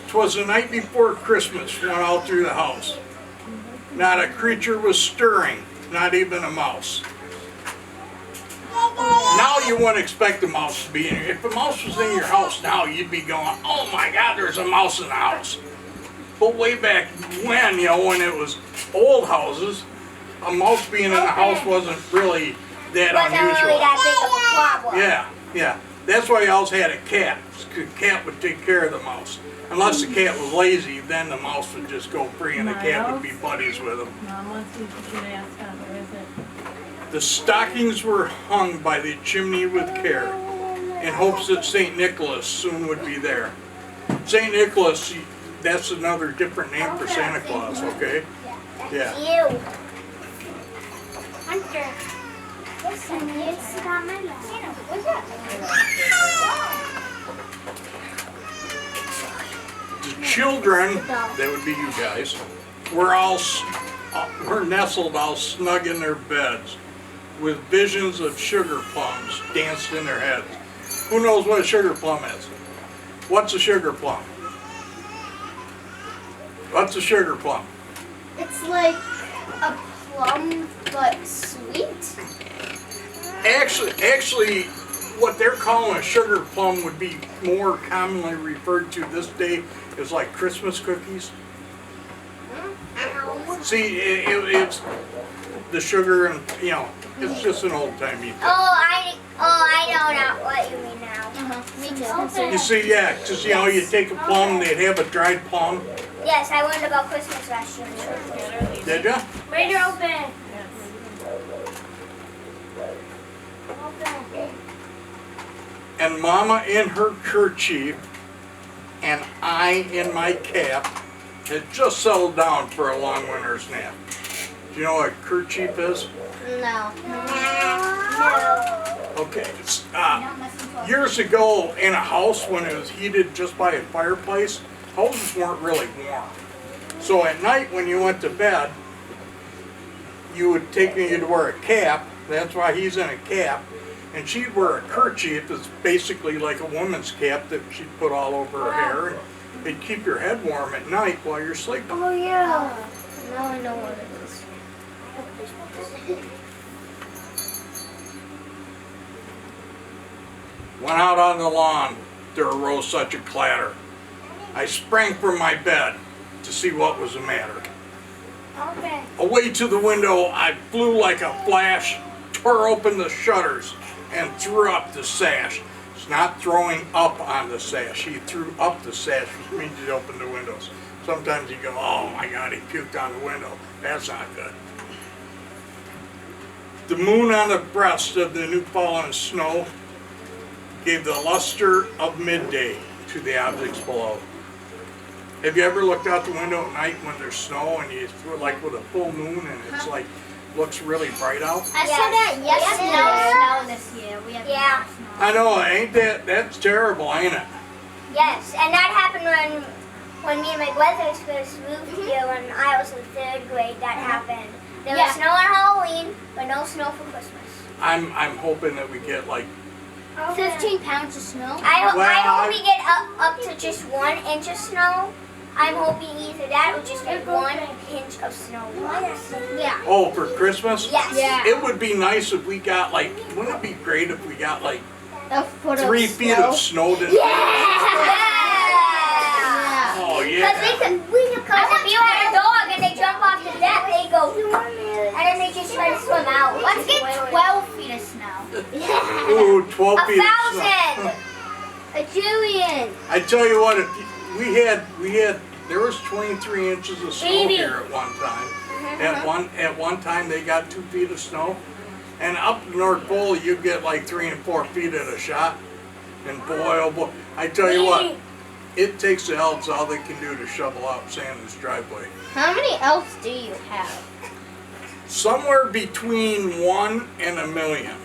'Twas the night before Christmas went all through the house. Not a creature was stirring, not even a mouse. Now you wouldn't expect a mouse to be in here. If a mouse was in your house now, you'd be going, oh my God, there's a mouse in the house. But way back when, when it was old houses, a mouse being in the house wasn't really that unusual. Yeah. That's why you always had a cat. The cat would take care of the mouse. Unless the cat was lazy, then the mouse would just go free and the cat would be buddies with him. Mom wants you to put your mask on, or is it? The stockings were hung by the chimney with care, in hopes that St. Nicholas soon would be there. St. Nicholas, that's another different name for Santa Claus, okay? Yeah. You. Hunter. Listen, you sit on my lap. What's that? The children, that would be you guys, were nestled all snug in their beds, with visions of sugar plums danced in their heads. Who knows what a sugar plum is? What's a sugar plum? What's a sugar plum? It's like a plum, but sweet. Actually, what they're calling a sugar plum would be more commonly referred to this day as like Christmas cookies. See, it's the sugar and, it's just an old-timey thing. I know now what you mean now. Me too. You see, yeah, because, you take a plum, they'd have a dried plum. Yes, I learned about Christmas last year. Did ya? Radio open. And Mama in her kerchief and I in my cap had just settled down for a long winter's nap. Do you know what a kerchief is? No. Okay. Years ago in a house when it was heated just by a fireplace, houses weren't really warm. So at night when you went to bed, you'd wear a cap. That's why he's in a cap. And she'd wear a kerchief. It's basically like a woman's cap that she'd put all over her hair. And it'd keep your head warm at night while you're sleeping. Oh yeah. Now I know what it is. Went out on the lawn. There arose such a clatter. I sprang from my bed to see what was the matter. Okay. Away to the window, I flew like a flash, tore open the shutters, and threw up the sash. It's not throwing up on the sash. He threw up the sash, which means he opened the windows. Sometimes you go, oh my God, he puked on the window. That's not good. The moon on the breast of the new fallen snow gave the luster of midday to the objects below. Have you ever looked out the window at night when there's snow and you feel like with a full moon and it's like looks really bright out? I saw that yesterday. Snow this year. We have snow. I know, ain't that's terrible, ain't it? Yes, and that happened when me and my brothers first moved here when I was in 3rd grade. That happened. There was snow on Halloween, but no snow for Christmas. I'm hoping that we get like 15 pounds of snow. I hope we get up to just 1 inch of snow. I'm hoping either that or just like 1 inch of snow. Yeah. Oh, for Christmas? Yes. Yeah. It would be nice if we got like, wouldn't it be great if we got like A foot 3 of feet snow. of snow? Yeah. Oh Because yeah. if you had a dog and they jump off the deck, they go, and then they just try to swim out. Let's get 12 feet of snow. Ooh, 12 feet of snow. 1,000. A jillion. I tell you what, if we had there was 23 inches of snow here at one time. At one time they got 2 feet of snow, and up the North Pole you get like 3 and 4 feet at a shot. And boy, oh boy, I tell you what, it takes the elves all they can do to shovel out Santa's driveway. How many elves do you have? Somewhere between 1 and 1 million.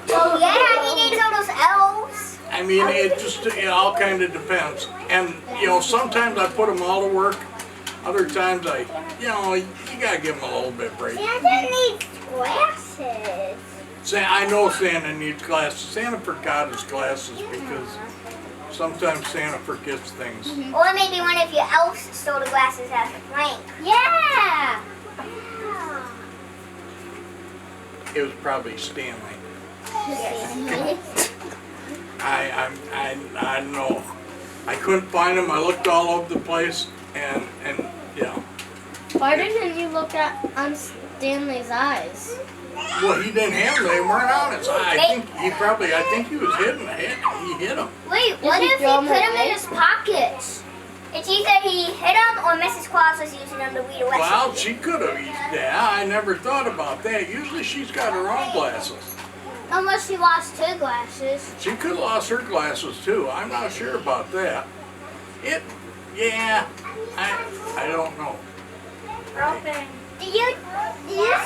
Oh yeah, he needs all those elves. I mean, it all kind of depends. And, sometimes I put them all to work. Other times you gotta give them a little bit break. Santa needs glasses. I know Santa needs glasses. Santa forgot his glasses because Sometimes Santa forgets things. Or maybe one of your elves stole the glasses out of Frank. Yeah. It was probably Stanley. I don't know. I couldn't find him. I looked all over the place, and you know. Why didn't you look on Stanley's eyes? Well, he didn't have them. They weren't on his eye. I think he was hidden. He hit them. Wait, what he if he throw put 'em them in away? his pockets? It's either he hid them or Mrs. Claus was using them to weed away. Well, she could have. Yeah, I never thought about that. Usually she's got her own glasses. Unless she lost two glasses. She could have lost her glasses too. I'm not sure about that. I don't know. Open. Do you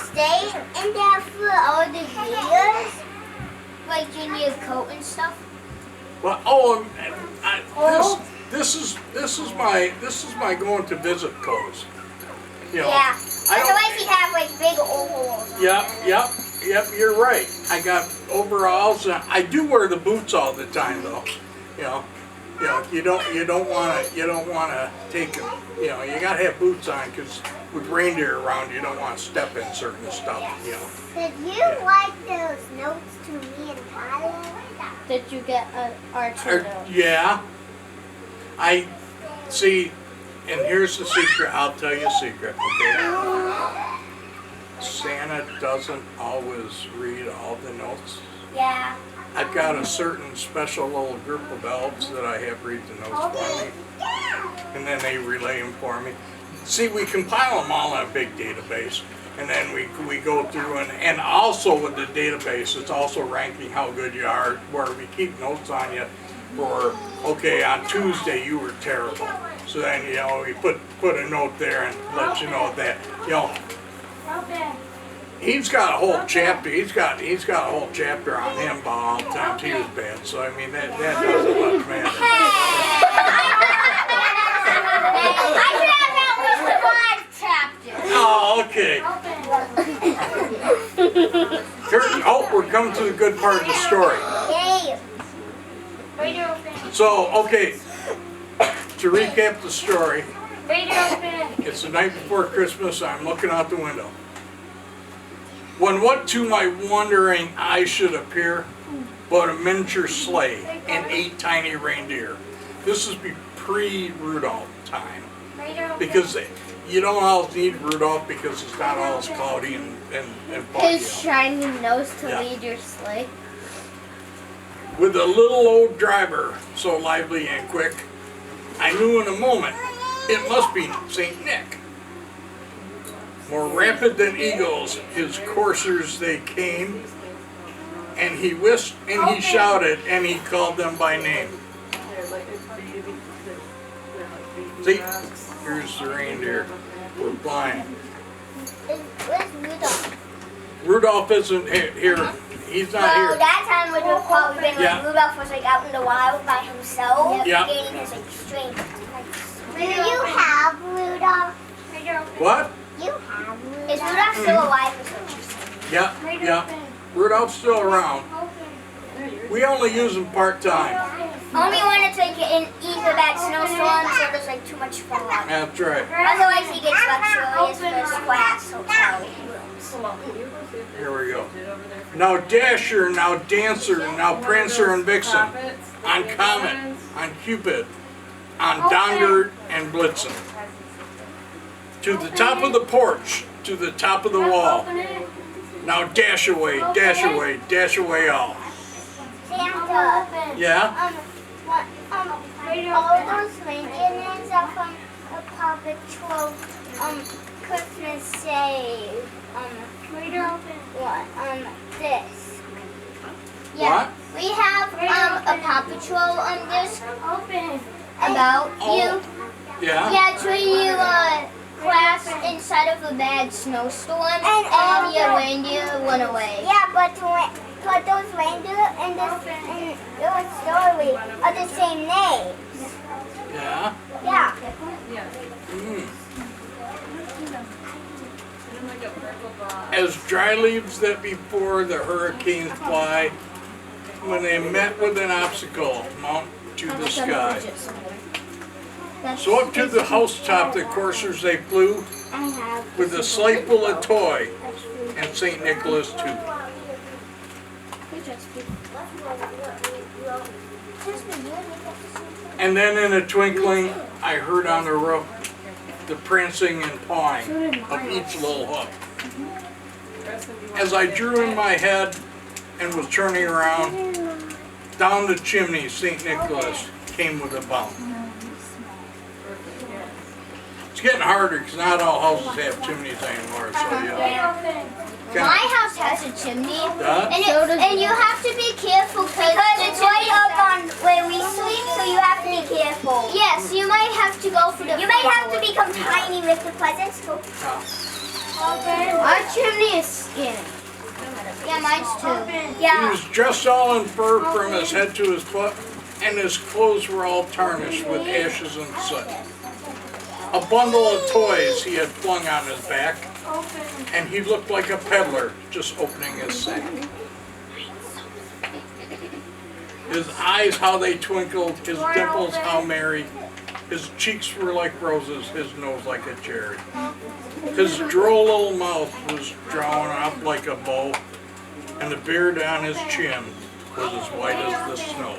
stay in there for all the years? Like in your coat and stuff? Well, this is my going to visit clothes. You know, Yeah. I don't- Otherwise he'd have like big overalls on. Yep, you're right. I got overalls. I do wear the boots all the time though. You know, you don't want to take them. You know, you gotta have boots on because with reindeer around, you don't want to step in certain stuff. You know. Did you write those notes to me and Tyler? Did you get our two notes? Yeah. I see, and here's the secret. I'll tell you a secret, okay? Santa doesn't always read all the notes. Yeah. I've got a certain special little group of elves that I have read the notes for me, and then they relay them for me. See, we compile them all in a big database, and then we go through and also with the database, it's also ranking how good you are, where we keep notes on you for, okay, on Tuesday you were terrible. So then, you know, we put a note there and let you know that, you know, Open. he's got a whole chapter. He's got a whole chapter on him about all the times he was bad. So I mean that doesn't much matter. I should have that with the 5 chapters. Oh, okay. We're coming to the good part of the story. Yay. Reader open. So, okay, to recap the story, Reader open. it's the night before Christmas. I'm looking out the window. When what to my wondering eyes should appear but a miniature sleigh and 8 tiny reindeer. This is pre-Rudolph time. Reader open. Because you don't always need Rudolph because it's not always cloudy and foggy. His shiny nose to Yeah. lead your sleigh. With a little old driver, so lively and quick, I knew in a moment it must be St. Nick. More rapid than eagles, his coursers they came, and he whisked and he shouted and he called them by name. See, here's the reindeer. We're flying. Where's Rudolph? Rudolph isn't here. He's not Well, here. that time would have probably been when Yeah. Rudolph was like out in the wild by himself, Yeah. getting his like strength. Do you have Rudolph? Reader open. What? You have Rudolph. Is Rudolph still alive or something? Yeah. Rudolph's still around. We only use him part-time. Only when it's like in either bad snowstorms or there's like too much fog. That's right. Otherwise he gets luxurious first class hotel rooms. Here we go. Now Dasher, now Dancer, now Prancer and Vixen. On Comet, on Cupid, on Dongert and Blitzen. To the top of the porch, to the top of the wall. Open it. Now dash away, dash away, dash away all. Santa. Yeah? All those reindeer names are from a Paw Patrol Christmas Day. Reader open. What? This. What? We have a Paw Patrol disc Open. about Oh. you. Yeah? Yeah, it's when you crashed inside of a bad snowstorm and your reindeer went away. Yeah, but those reindeer in your story are the same name. Yeah? Yeah. Mm. As dry leaves that before the hurricanes fly, when they met with an obstacle, Mount to the That's a sky. fidget spinner. So up to the housetop, the coursers they flew I have. with a sleigh full of toy and St. Nicholas too. And then in a twinkling, I heard on the roof the prancing and pawing of each little hoof. As I drew in my head and was turning around, down the chimney St. Nicholas came with a bound. It's getting harder because not all houses have chimneys anymore, so yeah. My house has a chimney, Huh? and you have to be careful because it's right up on where we sleep, so you have to be careful. Yes, you might have to go for the. You might have to become tiny with the presents too. Our chimney is skinny. Yeah, mine's too. He Yeah. was dressed all in fur from his head to his foot, and his clothes were all tarnished with ashes and soot. A bundle of toys he had flung on his back, and he looked like a peddler just opening his sack. His eyes, how they twinkled, his dimples, how merry. His cheeks were like roses, his nose like a cherry. His droll little mouth was drawn up like a bow, and the beard on his chin was as white as the snow.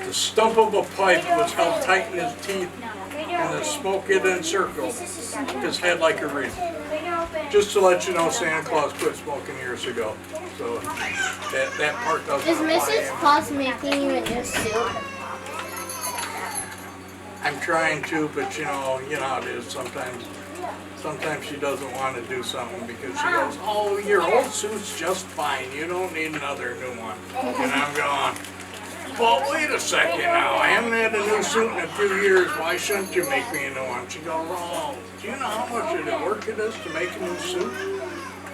The stump of a pipe was held tight in his teeth, and the smoke it encircled his head like a wreath. Just to let you know, Santa Claus quit smoking years ago, so that part doesn't Is apply Mrs. anymore. Claus making you a new suit? I'm trying to, but you know how it is. Sometimes she doesn't want to do something because she goes, "Oh, your old suit's just fine. You don't need another new one." And I'm going, "Well, wait a second now. I haven't had a new suit in a few years. Why shouldn't you make me a new one?" She goes, "Oh, do you know how much of the work it is to make a new suit?"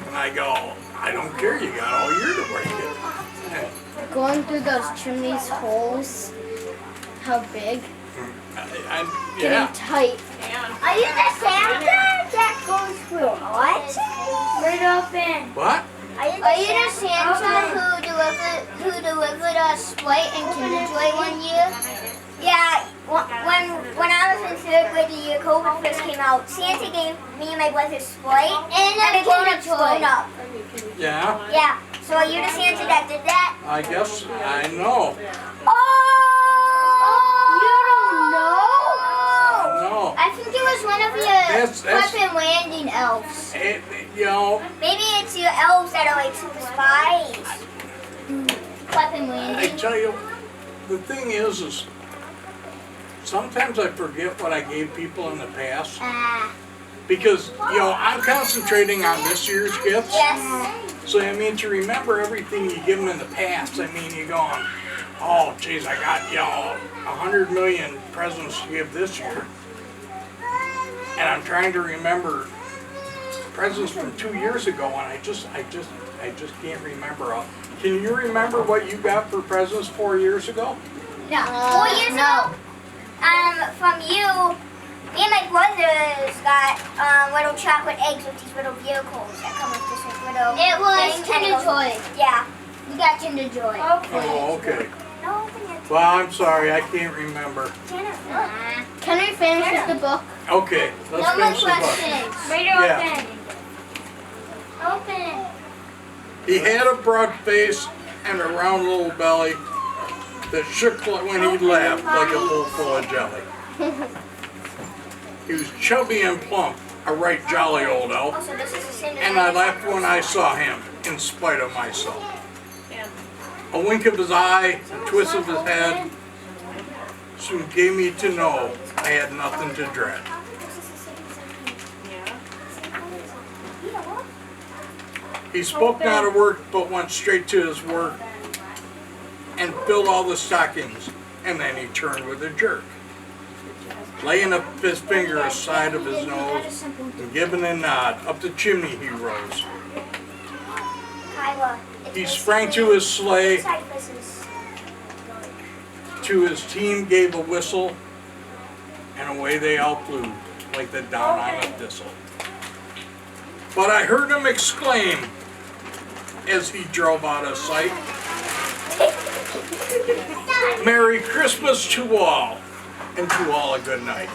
And I go, "I don't care. You got all year to break it." Going through those chimneys holes, how big? Yeah. Getting tight. Are you the Santa that goes through what? Right open. What? Are you the Santa who delivered a Sprite and Kinder Joy one year? Yeah, when I was in third grade, the year COVID first came out, Santa gave me and my brother Sprite and a Kinder Joy. Yeah. Yeah, so are you the Santa that did that? I guess I know. No. I think it was one of That's- your Clip and Landing elves. Maybe it's your elves that are like super spies. Clip and I Landing. tell you, the thing is sometimes I forget what I gave people in the past because, I'm concentrating on this year's gifts. Yes. So, to remember everything you give them in the past, you're going, "Oh, geez, I got, 100 million presents to give this year." And I'm trying to remember presents from 2 years ago, and I just can't remember. Can you remember what you got for presents 4 years ago? No. 4 years ago? From you, me and my brothers got little chocolate eggs with these little vehicles that come with this little. It was thing Kinder that goes- Joy. Yeah, we got Kinder Joy. Oh, okay. No, open it. Well, I'm sorry, I can't remember. Can we finish with the book? Okay, let's No more finish the book. questions. Right Yeah. open. Open. He had a broad face and a round little belly that shook when he laughed like a bowl full of jelly. He was chubby and plump, a right jolly old elf, Also, this is the same. and I laughed when I saw him, in spite of myself. A wink of his eye, a twist of his head, soon gave me to know I had nothing to dread. He spoke not a word, but went straight to his work and filled all the stockings, and then he turned with a jerk, laying up his finger aside of his nose and giving a nod. Up the chimney he rose. He sprang to his sleigh, to his team gave a whistle, and away they all flew like the down on a thistle. But I heard him exclaim as he drove out of sight, Merry Christmas to all, and to all a good night.